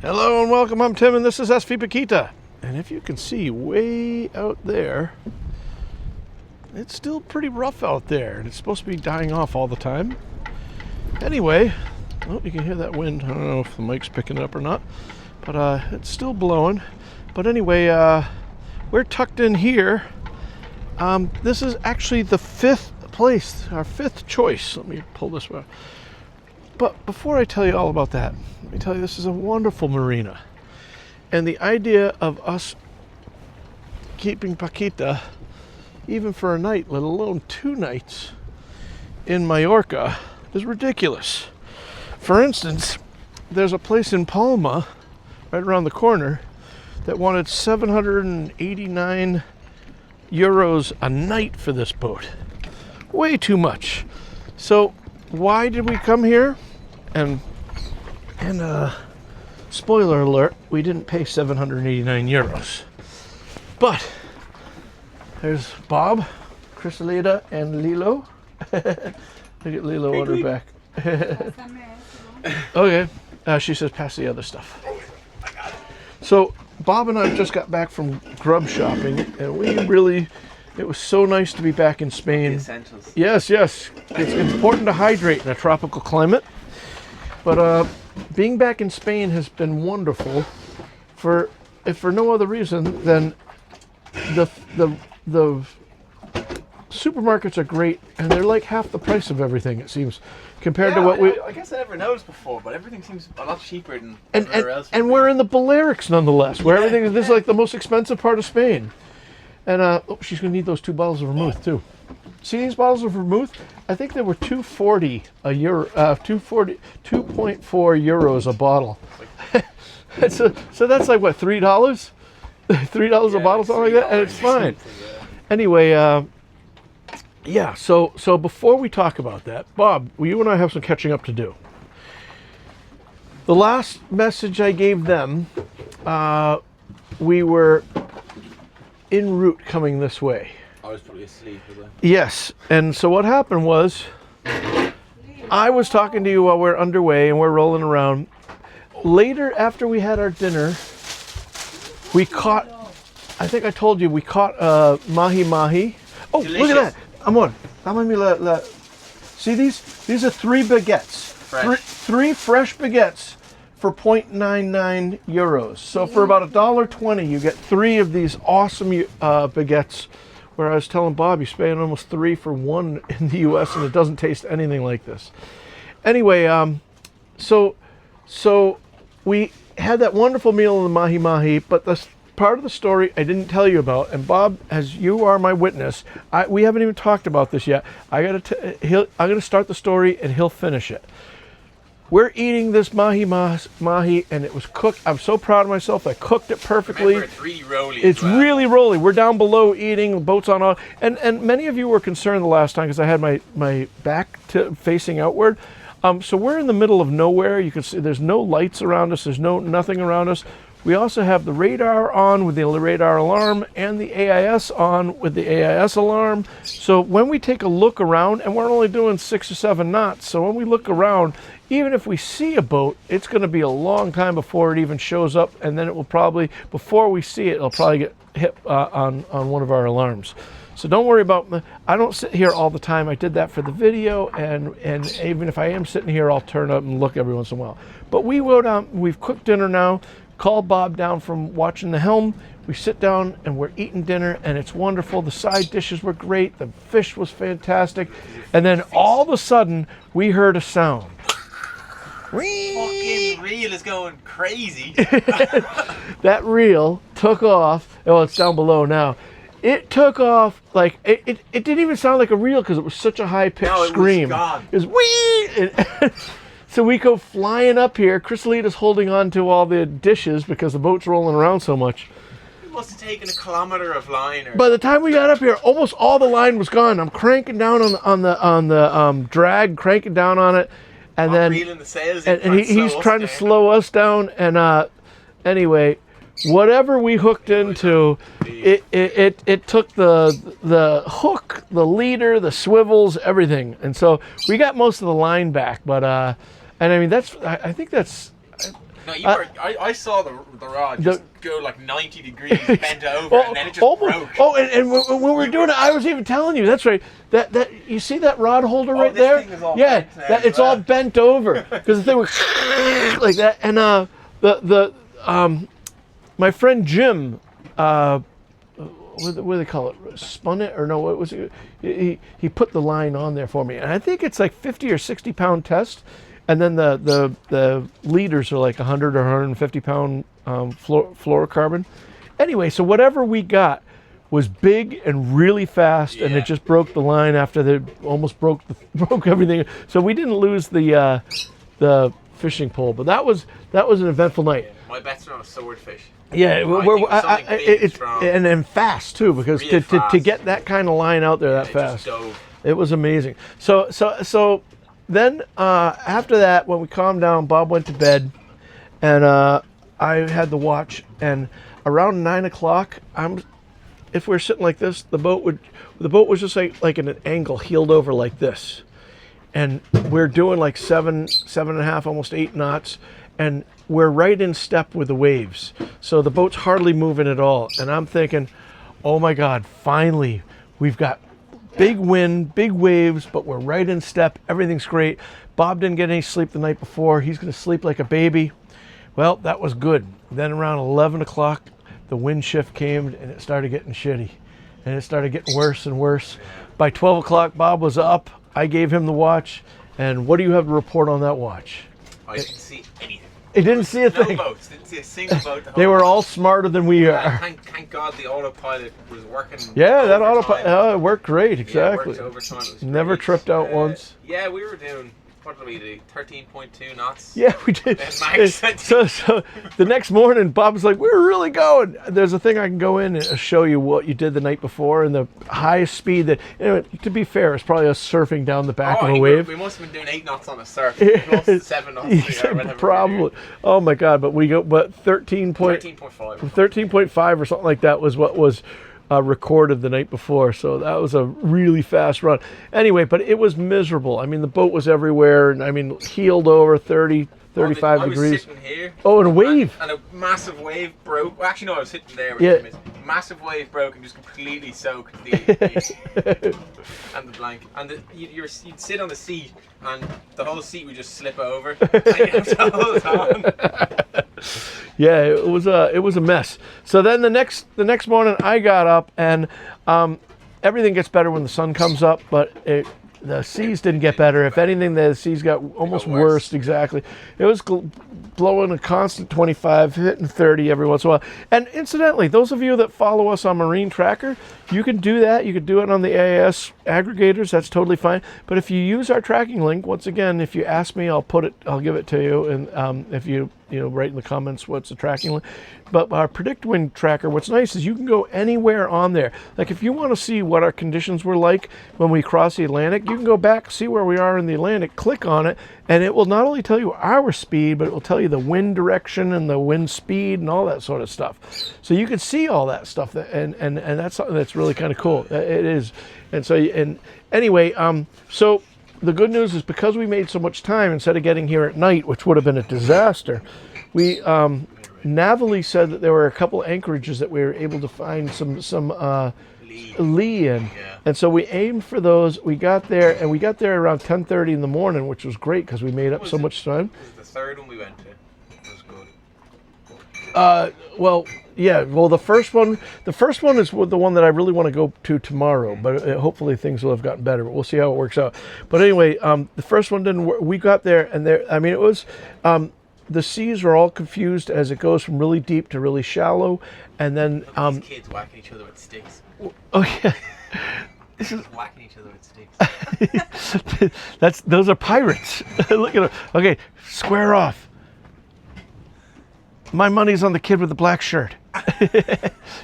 Hello and welcome, I'm Tim and this is SV Paquita. And if you can see way out there, it's still pretty rough out there and it's supposed to be dying off all the time. Anyway, oh, you can hear that wind. I don't know if the mic's picking it up or not, but it's still blowing. But anyway, we're tucked in here. This is actually the fifth place, our fifth choice. Let me pull this one. But before I tell you all about that, let me tell you this is a wonderful marina. And the idea of us keeping Paquita, even for a night, let alone 2 nights, in Mallorca is ridiculous. For instance, there's a place in Palma, right around the corner, that wanted 789 euros a night for this boat. Way too much. So why did we come here? And spoiler alert, we didn't pay 789 euros. But there's Bob, Chrysalida, and Lilo. Look at Lilo on her back. Okay. She says pass the other stuff. So Bob and I just got back from grub shopping, and it was so nice to be back in Spain. The essentials. Yes. It's important to hydrate in a tropical climate. But being back in Spain has been wonderful if for no other reason than the supermarkets are great and they're like half the price of everything, it seems, compared to what I guess I never noticed before, but everything seems a lot cheaper than and everywhere else. And we're in the Balearics nonetheless, where this is like the most expensive part of Spain. And she's gonna need those 2 bottles of vermouth too. See these bottles of vermouth? I think they were $2.40 a euro, 2.4 euros a bottle. so that's like what, $3? $3 a bottle, something like that, and it's fine. Anyway, So before we talk about that, Bob, you and I have some catching up to do. The last message I gave them, we were en route coming this way. I was probably asleep. Yes, and so what happened was, I was talking to you while we're underway and we're rolling around. Later, after we had our dinner, we caught, I think I told you, we caught mahi-mahi. Oh, delicious. Look at that. Amor, see these? These are 3 baguettes. Fresh. 3 fresh baguettes for 0.99 euros. So for about $1.20, you get 3 of these awesome baguettes. Where I was telling Bob, you're paying almost 3 for 1 in the U.S. and it doesn't taste anything like this. Anyway, so we had that wonderful meal in the mahi-mahi, but the part of the story I didn't tell you about, and Bob, as you are my witness, we haven't even talked about this yet. I'm gonna start the story and he'll finish it. We're eating this mahi, and it was cooked. I'm so proud of myself. I cooked it perfectly. Remember, it's really rolly. It's really rolly. We're down below eating, the boat's on off. And many of you were concerned the last time because I had my back facing outward. So we're in the middle of nowhere. You can see there's no lights around us. There's nothing around us. We also have the radar on with the radar alarm and the AIS on with the AIS alarm. So when we take a look around, and we're only doing 6 or 7 knots, so when we look around, even if we see a boat, it's going to be a long time before it even shows up, and then it will probably, before we see it, it'll probably get hit on one of our alarms. So don't worry about, I don't sit here all the time. I did that for the video, and even if I am sitting here, I'll turn up and look every once in a while. But we go down, we've cooked dinner now, called Bob down from watching the helm. We sit down and we're eating dinner and it's wonderful. The side dishes were great. The fish was fantastic. And then all of a sudden we heard a sound. Fucking reel is going crazy. That reel took off. Oh, it's down below now. It took off like, it didn't even sound like a reel because it was such a high-pitched scream. It was wee! So we go flying up here. Chrysalita's holding on to all the dishes because the boat's rolling around so much. It must have taken a kilometer of line. By the time we got up here, almost all the line was gone. I'm cranking down on the drag, cranking down on it, and then reeling the sails and he's trying to slow us down. And anyway, whatever we hooked into, it took the hook, the leader, the swivels, everything, and so we got most of the line back. But and I mean I think that's No, you were. I saw the rod just go like 90 degrees, bent over, and then it just broke. Oh, and when we were doing it, I was even telling you. That's right. That you see that rod holder right this there? thing is all Yeah, bent now it's all bent over because the thing was like that. And my friend Jim, what do they call it? Spun it or no? What was it? He put the line on there for me, and I think it's like 50 or 60 pound test. And then the leaders are like 100 or 150 pound fluorocarbon. Anyway, so whatever we got was big and really fast, and it just broke the line after they almost broke everything. So we didn't lose the fishing pole, but that was an eventful night. My bets are on a swordfish. Yeah, and fast too, because really to get that kind of line out there that fast, it was amazing. So. Then after that, when we calmed down, Bob went to bed, and I had the watch. And around 9 o'clock, if we were sitting like this, the boat was just like in an angle, heeled over like this, and we're doing like 7.5, almost 8 knots, and we're right in step with the waves. So the boat's hardly moving at all, and I'm thinking, oh my God, finally we've got big wind, big waves, but we're right in step. Everything's great. Bob didn't get any sleep the night before. He's going to sleep like a baby. Well, that was good. Then around 11 o'clock, the wind shift came, and it started getting shitty. And it started getting worse and worse. By 12 o'clock, Bob was up. I gave him the watch. And what do you have to report on that watch? I didn't see anything. It didn't see a thing. No boats. Didn't see a single boat. They were all smarter than we are. Thank God the autopilot was working. Yeah, that autopilot it worked great. Exactly. Yeah, it worked overtime. Never tripped out once. Yeah, we were doing. What did we do? 13.2 knots. Yeah, we did. So the next morning, Bob's like, "We're really going." There's a thing I can go in and show you what you did the night before, and the highest speed that. To be fair, it's probably us surfing down the back of a wave. We must have been doing 8 knots on a surf. Plus 7 knots. Probably. Oh my God! But 13.5 or something like that was what was. Recorded the night before, so that was a really fast run. Anyway, but it was miserable. I mean, the boat was everywhere, and I mean, heeled over 30, 35 degrees. I was sitting here. Oh, and a wave. And a massive wave broke. Well, actually, no, I was sitting there. Massive wave broke and just completely soaked the and the blanket. And you'd sit on the seat, and the whole seat would just slip over. And you have to hold on. Yeah, it was a mess. So then the next morning I got up, and everything gets better when the sun comes up, but the seas didn't get better. If anything, the seas got almost worse. Exactly. It was blowing a constant 25, hitting 30 every once in a while. And incidentally, those of you that follow us on Marine Tracker, you can do that. You can do it on the AIS aggregators. That's totally fine. But if you use our tracking link, once again, if you ask me, I'll give it to you. And if you write in the comments what's the tracking link. But our Predict Wind tracker, what's nice is you can go anywhere on there. Like if you want to see what our conditions were like when we crossed the Atlantic, you can go back, see where we are in the Atlantic, click on it, and it will not only tell you our speed, but it will tell you the wind direction and the wind speed and all that sort of stuff. So you can see all that stuff, and that's something that's really kind of cool. It is. And anyway, so the good news is because we made so much time, instead of getting here at night, which would have been a disaster, we Navally said that there were a couple anchorages that we were able to find some lee in. Yeah. And so we aimed for those. We got there around 10:30 in the morning, which was great because we made up so much time. This is the third one we went to. It was good. The first one is the one that I really want to go to tomorrow, but hopefully things will have gotten better, but we'll see how it works out. But anyway, the first one didn't work. We got there, and it was, the seas are all confused as it goes from really deep to really shallow, and then... these kids whacking each other with sticks. Oh, yeah. This is whacking each other with sticks. Those are pirates. Look at them. Okay, square off. My money's on the kid with the black shirt.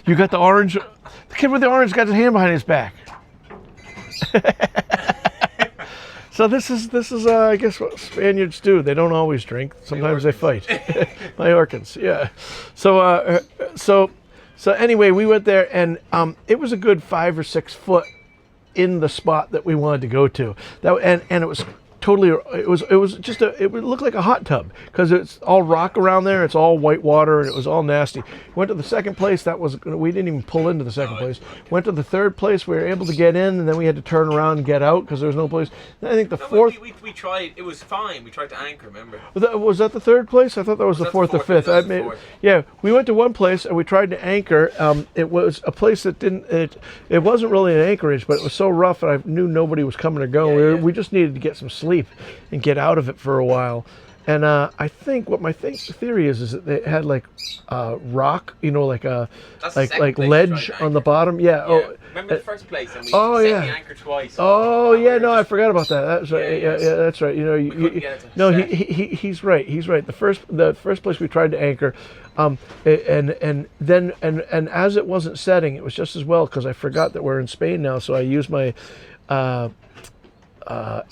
You got the orange. The kid with the orange got his hand behind his back. So this is I guess what Spaniards do. They don't always drink. Sometimes they fight. Mallorcans, yeah. So anyway, we went there, and it was a good 5 or 6 foot in the spot that we wanted to go to. And it was totally, it was just it would look like a hot tub because it's all rock around there. It's all white water and it was all nasty. Went to the second place. We didn't even pull into the second place. Went to the third place. We were able to get in, and then we had to turn around and get out because there was no place. And I think the fourth. We tried. It was fine. We tried to anchor. Remember? Was that the third place? I thought that was the fourth or fifth. Yeah, we went to one place and we tried to anchor. It was a place that didn't. It wasn't really an anchorage, but it was so rough, and I knew nobody was coming or going. We just needed to get some sleep and get out of it for a while. And I think what my theory is that they had like rock, like ledge on the bottom. Yeah. Oh, remember the first place? And we set the anchor twice. Oh yeah, no, I forgot about that. That's right. Yeah, that's right. He's right. He's right. The first place we tried to anchor, and then as it wasn't setting, it was just as well because I forgot that we're in Spain now. So I used my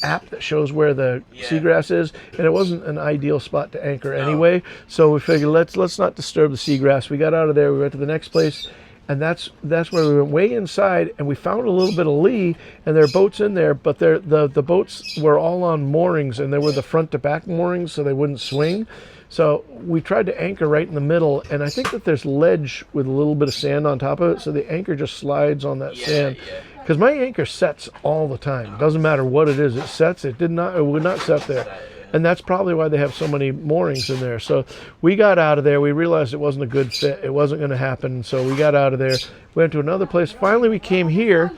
app that shows where the seagrass is, and it wasn't an ideal spot to anchor anyway. So we figured let's not disturb the seagrass. We got out of there. We went to the next place, and that's where we went way inside, and we found a little bit of lee, and there are boats in there, but the boats were all on moorings, and they were the front to back moorings, so they wouldn't swing. So we tried to anchor right in the middle, and I think that there's ledge with a little bit of sand on top of it, so the anchor just slides on that sand. Because my anchor sets all the time. It doesn't matter what it is, it sets. It would not set there. And that's probably why they have so many moorings in there. So we got out of there. We realized it wasn't a good fit. It wasn't going to happen. So we got out of there. Went to another place. Finally, we came here,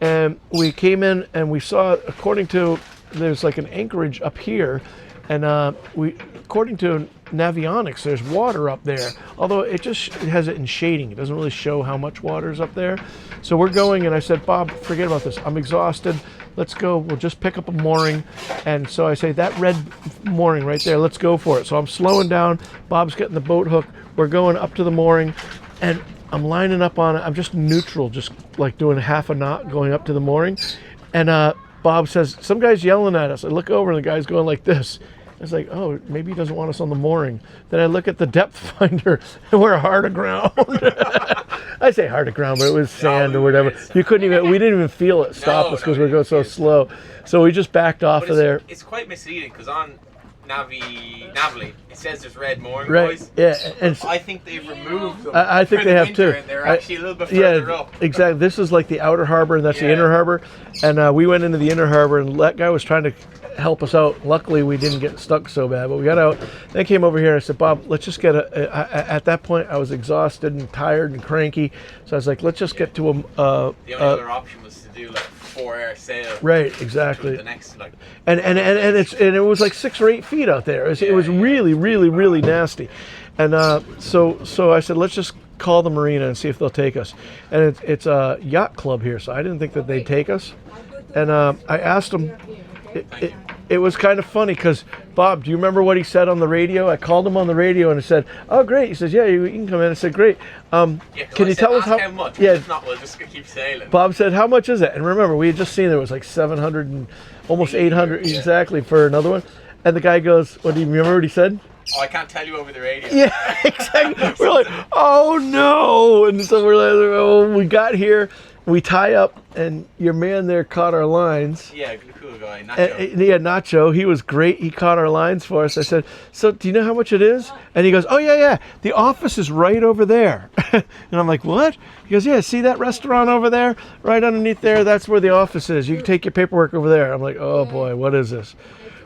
and we came in, and we saw, there's like an anchorage up here. And according to Navionics, there's water up there, although it has it in shading. It doesn't really show how much water is up there. So we're going, and I said, Bob, forget about this. I'm exhausted. Let's go. We'll just pick up a mooring. And so I say, that red mooring right there, let's go for it. So I'm slowing down. Bob's getting the boat hook. We're going up to the mooring, and I'm lining up on it. I'm just neutral, just like doing half a knot going up to the mooring. And Bob says, some guy's yelling at us. I look over, and the guy's going like this. I was like, oh, maybe he doesn't want us on the mooring. Then I look at the depth finder, and we're hard aground. I say hard aground, but it was sand or whatever. We didn't even feel it stop us because we were going so slow. So we just backed off of there. It's quite misleading because on Navily, it says there's red mooring buoys. Yeah, and I think they've removed them. I think they have too. And they're actually a little bit further up. Exactly. This is like the outer harbor, and that's the inner harbor. And we went into the inner harbor, and that guy was trying to help us out. Luckily, we didn't get stuck so bad, but we got out. Then I came over here and I said, Bob, let's just get at that point, I was exhausted and tired and cranky. So I was like, let's just get to the only other option was to do like 4-hour sail. Right, exactly. The next, and it was like 6 or 8 feet out there. It was really, really, really nasty. And so I said, let's just call the marina and see if they'll take us. And it's a yacht club here, so I didn't think that they'd take us. And I asked them. It was kind of funny because, Bob, do you remember what he said on the radio? I called him on the radio and I said, oh, great. He says, yeah, you can come in. I said, great. Can you tell us how much? Yeah. If not, we'll just keep sailing. Bob said, how much is it? And remember, we had just seen there was like 700 and almost 800 exactly for another one. And the guy goes, do you remember what he said? Oh, I can't tell you over the radio. Yeah, exactly. We're like, oh, no. And so we're like, oh, we got here. We tie up, and your man there caught our lines. Yeah, cool guy, Nacho. Nacho. He was great. He caught our lines for us. I said, so do you know how much it is? And he goes, oh, yeah. The office is right over there. And I'm like, what? He goes, yeah, see that restaurant over there? Right underneath there, that's where the office is. You can take your paperwork over there. I'm like, oh, boy, what is this?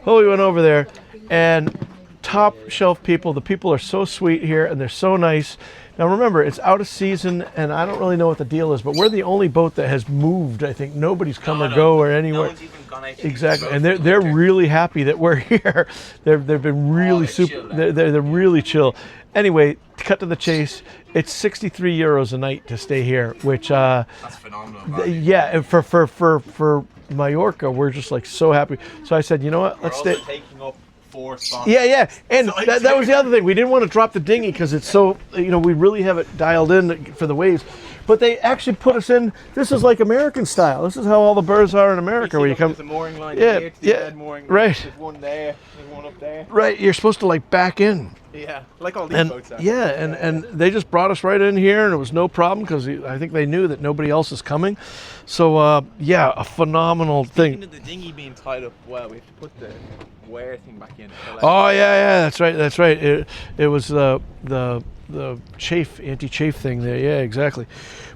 Well, we went over there, and top shelf people. The people are so sweet here, and they're so nice. Now remember, it's out of season, and I don't really know what the deal is, but we're the only boat that has moved. I think nobody's come or go or anywhere. No one's even gone out. Exactly, and they're really happy that we're here. They've been really super. They're really chill. Anyway, to cut to the chase, it's 63 euros a night to stay here, which that's phenomenal. Yeah, for Mallorca, we're just like so happy. So I said, you know what? Let's stay. Taking up 4 spots. Yeah, and that was the other thing. We didn't want to drop the dinghy because it's so, we really have it dialed in for the waves. But they actually put us in. This is like American style. This is how all the berths are in America, where you come. There's a mooring line here, red mooring line. Right. There's one there. There's one up there. Right. You're supposed to like back in. Yeah, like all these boats are. Yeah, and they just brought us right in here, and it was no problem because I think they knew that nobody else is coming. So yeah, a phenomenal thing. Speaking of the dinghy being tied up, well, we have to put the wear thing back in. Oh yeah, that's right. It was the chafe, anti-chafe thing there. Yeah, exactly.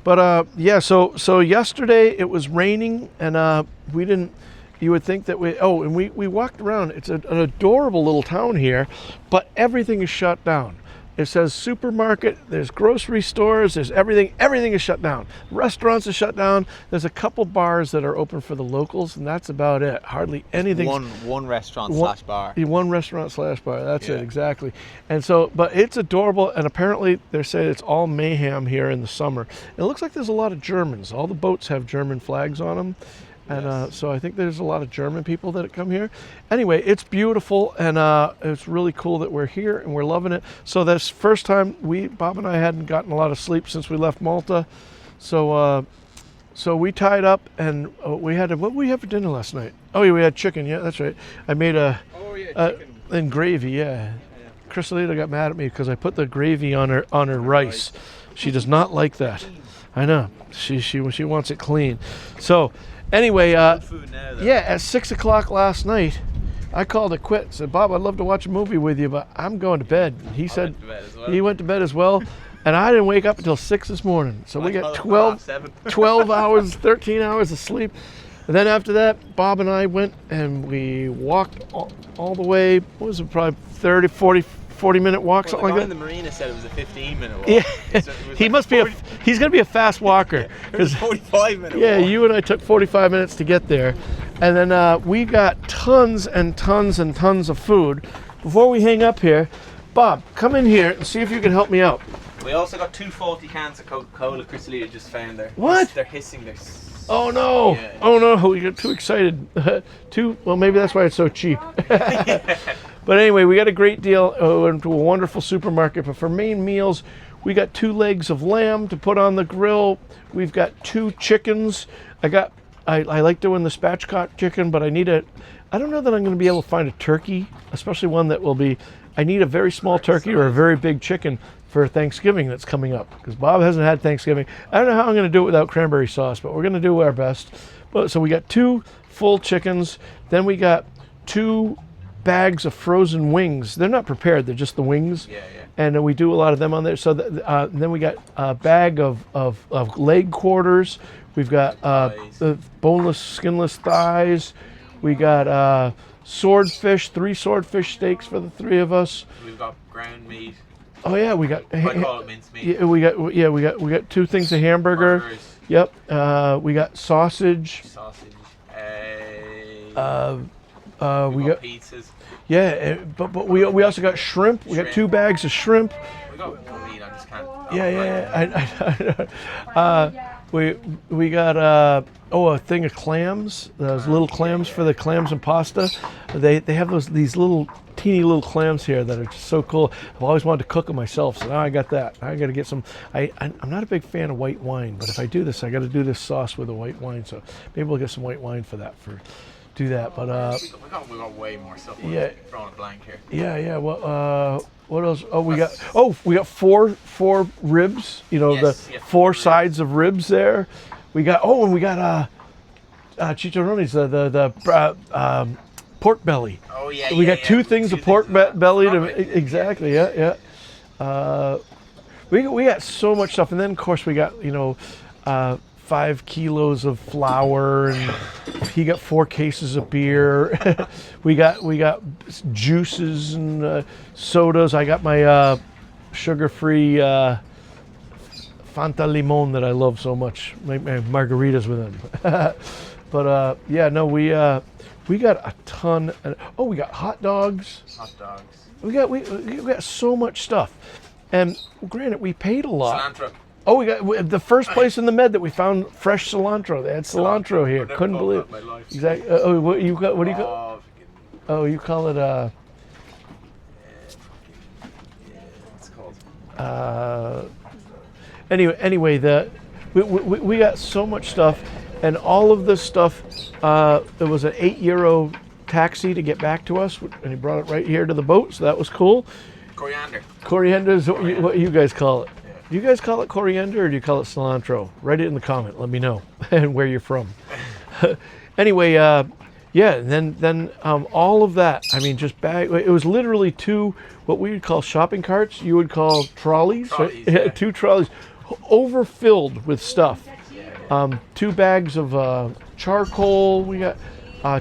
But yeah, so yesterday it was raining, and we didn't. You would think that we walked around. It's an adorable little town here, but everything is shut down. It says supermarket, there's grocery stores, there's everything. Everything is shut down. Restaurants are shut down. There's a couple bars that are open for the locals, and that's about it. Hardly anything. One restaurant slash bar. One restaurant slash bar. That's Yeah. it, exactly. And so, but it's adorable, and apparently they're saying it's all mayhem here in the summer. It looks like there's a lot of Germans. All the boats have German flags on them. And so I think there's a lot of German people that come here. Anyway, it's beautiful, and it's really cool that we're here, and we're loving it. So this first time, Bob and I hadn't gotten a lot of sleep since we left Malta. So so we tied up, and what did we have for dinner last night? Oh yeah, we had chicken. Yeah, that's right. I made chicken. And gravy, yeah. Chryssalita got mad at me because I put the gravy on her rice. She does not like that. I know. She wants it clean. So anyway, Food now, though. yeah, at 6 o'clock last night, I called it quits. Said, Bob, I'd love to watch a movie with you, but I'm going to bed. And he said he went to bed as well, and I didn't wake up until 6 this morning. So we got 12 hours, 13 hours of sleep. And then after that, Bob and I went and we walked all the way. What was it, probably 30, 40-minute walk, something like that? The marina said it was a 15-minute walk. Yeah, he must be he's going to be a fast walker. It was a 45-minute Yeah, walk. you and I took 45 minutes to get there. And then we got tons and tons and tons of food. Before we hang up here, Bob, come in here and see if you can help me out. We also got 2 faulty cans of Coca-Cola Chryssalita just found there. What? They're hissing. Oh no! Yeah. Oh no! We got too excited. Well, maybe that's why it's so cheap. But anyway, we got a great deal. Went to a wonderful supermarket. But for main meals, we got 2 legs of lamb to put on the grill. We've got 2 chickens. I like doing the spatchcock chicken, but I don't know that I'm going to be able to find a turkey, especially one that will be. I need a very small turkey or a very big chicken for Thanksgiving that's coming up, because Bob hasn't had Thanksgiving. I don't know how I'm going to do it without cranberry sauce, but we're going to do our best. So we got 2 full chickens. Then we got 2 bags of frozen wings. They're not prepared; they're just the wings. Yeah. And we do a lot of them on there. So then we got a bag of leg quarters. We've got the boneless, skinless thighs. We got swordfish, 3 swordfish steaks for the 3 of us. We've got ground meat. Oh yeah, we got. I call it mincemeat. Yeah, we got 2 things of hamburger. Burgers. Yep. We got sausage. Sausage. We got pizzas. Yeah, but we also got shrimp. We got 2 bags of shrimp. We got meat. I just can't. We got a thing of clams. Those little clams for the clams and pasta. They have these little teeny little clams here that are just so cool. I've always wanted to cook them myself, so now I got that. I got to get some. I'm not a big fan of white wine, but if I do this, I got to do this sauce with a white wine. So maybe we'll get some white wine for that. Do that. But we got way more stuff. Yeah. Throwing a blank here. Yeah. Well, what else? We got 4 ribs. You know, Yes, the yeah, 4 ribs. sides of ribs there. We got and we got chicharrones, the pork belly. Oh yeah. We got 2 things of pork belly exactly. Yeah. We got so much stuff, and then of course we got 5 kilos of flour, and he got 4 cases of beer. we got juices and sodas. I got my sugar-free Fanta Limon that I love so much. Make my margaritas with him. But we got a ton. We got hot dogs. Hot dogs. We got so much stuff, and granted, we paid a lot. Cilantro. Oh, we got the first place in the Med that we found fresh cilantro. They had cilantro here. Couldn't believe it. My life. Exactly. What do you call? Oh, you call it It's called. Anyway, we got so much stuff, and all of this stuff. It was an €8 taxi to get back to us, and he brought it right here to the boat, so that was cool. Coriander. Coriander is what you guys call it. Yeah. Do you guys call it coriander or do you call it cilantro? Write it in the comment. Let me know and where you're from. Anyway, yeah, and then all of that. I mean, just bag. It was literally two what we would call shopping carts. You would call trolleys. Trolleys, right? yeah. 2 trolleys, overfilled with stuff. 2 bags of charcoal. We got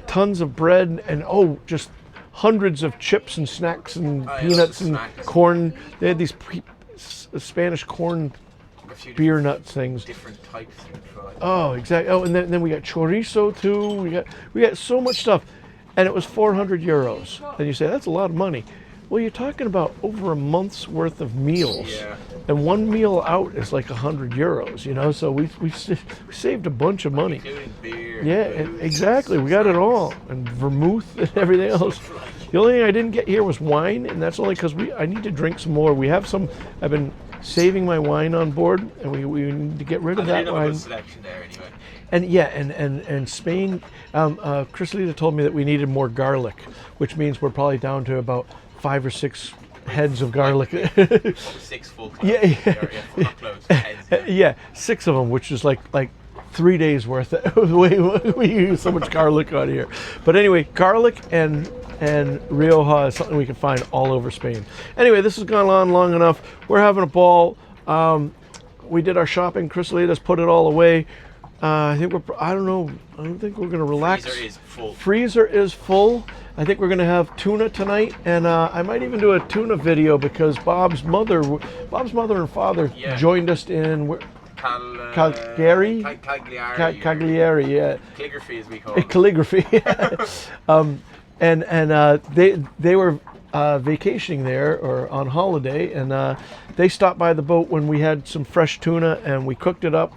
tons of bread and just hundreds of chips and snacks and peanuts and snacks. corn. They had these Spanish corn A few beer nuts things. different types of fries. Oh, exactly. Oh, and then we got chorizo too. We got so much stuff, and it was 400 euros. And you say that's a lot of money. Well, you're talking about over a month's worth of meals, Yeah. and one meal out is like 100 euros. You know, so we saved a bunch of money. Including beer. Yeah, food, exactly. We got it all, and vermouth and everything else. The only thing I didn't get here was wine, and that's only because I need to drink some more. We have some. I've been saving my wine on board, and we need to get rid of And they that didn't have a wine. good selection there anyway. And yeah, and Spain. Chrisalita told me that we needed more garlic, which means we're probably down to about 5 or 6 heads of garlic. 6 full cloves. Yeah. Not cloves, heads. Yeah. Yeah, 6 of them, which is like 3 days worth. We use so much garlic on here. But anyway, garlic and Rioja is something we can find all over Spain. Anyway, this has gone on long enough. We're having a ball. We did our shopping. Chrisalita's put it all away. I think I don't think we're going to relax. Freezer is full. Freezer is full. I think we're going to have tuna tonight, and I might even do a tuna video because Bob's mother and father Yeah. joined us in Cagliari? Cagliari. Cagliari, yeah. Calligraphy, as we call it. Calligraphy. They were vacationing there or on holiday, and they stopped by the boat when we had some fresh tuna, and we cooked it up.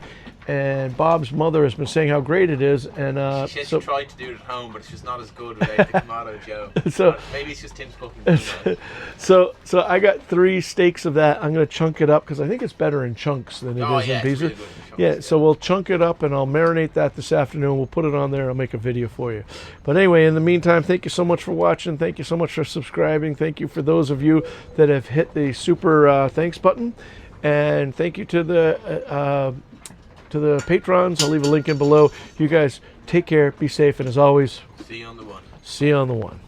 And Bob's mother has been saying how great it is, and She says so she tried to do it at home, but it's just not as good without the Kamado Joe. So- Maybe it's just Tim's cooking. so I got 3 steaks of that. I'm going to chunk it up because I think it's better in chunks than it Oh, is yeah, in it's pieces. really good in chunks, Yeah, yeah. so we'll chunk it up and I'll marinate that this afternoon. We'll put it on there and I'll make a video for you. But anyway, in the meantime, thank you so much for watching. Thank you so much for subscribing. Thank you for those of you that have hit the super thanks button. And thank you to the patrons. I'll leave a link in below. You guys take care, be safe, and as always, See you on the one. see you on the one.